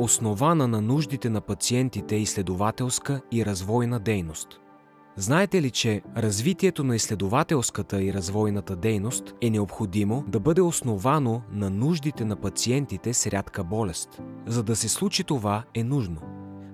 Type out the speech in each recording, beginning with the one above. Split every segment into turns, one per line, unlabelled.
основана на нуждите на пациентите изследователска и развойна дейност. Знаете ли, че развитието на изследователската и развойната дейност е необходимо да бъде основано на нуждите на пациентите с рядка болест? За да се случи това е нужно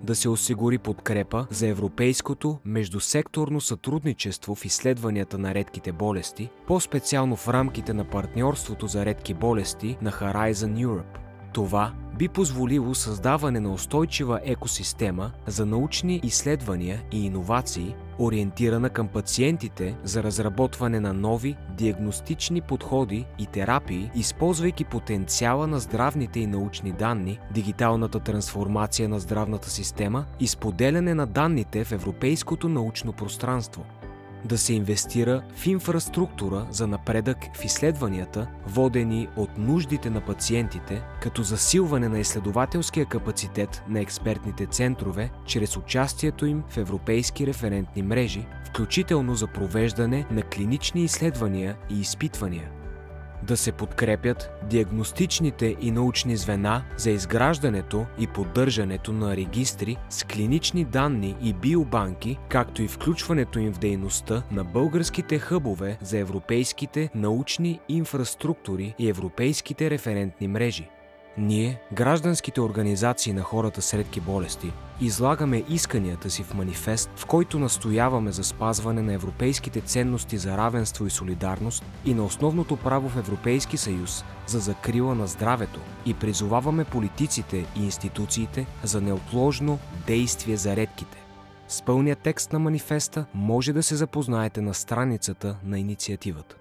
да се осигури подкрепа за европейското междусекторно сътрудничество в изследванията на редките болести, по-специално в рамките на партньорството за редки болести на Horizon Europe. Това би позволило създаване на устойчива екосистема за научни изследвания и иновации, ориентирана към пациентите за разработване на нови диагностични подходи и терапии, използвайки потенциала на здравните и научни данни, дигиталната трансформация на здравната система и споделяне на данните в европейското научно пространство. Да се инвестира в инфраструктура за напредък в изследванията, водени от нуждите на пациентите, като засилване на изследователския капацитет на експертните центрове чрез участието им в европейски референтни мрежи, включително за провеждане на клинични изследвания и изпитвания. Да се подкрепят диагностичните и научни звена за изграждането и поддържането на регистри с клинични данни и биобанки, както и включването им в дейността на българските хъбове за европейските научни инфраструктури и европейските референтни мрежи. Ние, гражданските организации на хората с редки болести, излагаме исканията си в манифест, в който настояваме за спазване на европейските ценности за равенство и солидарност и на основното право в Европейски съюз за закрила на здравето и призоваваме политиците и институциите за неотложно действие за редките. С пълния текст на манифеста може да се запознаете на страницата на инициативата.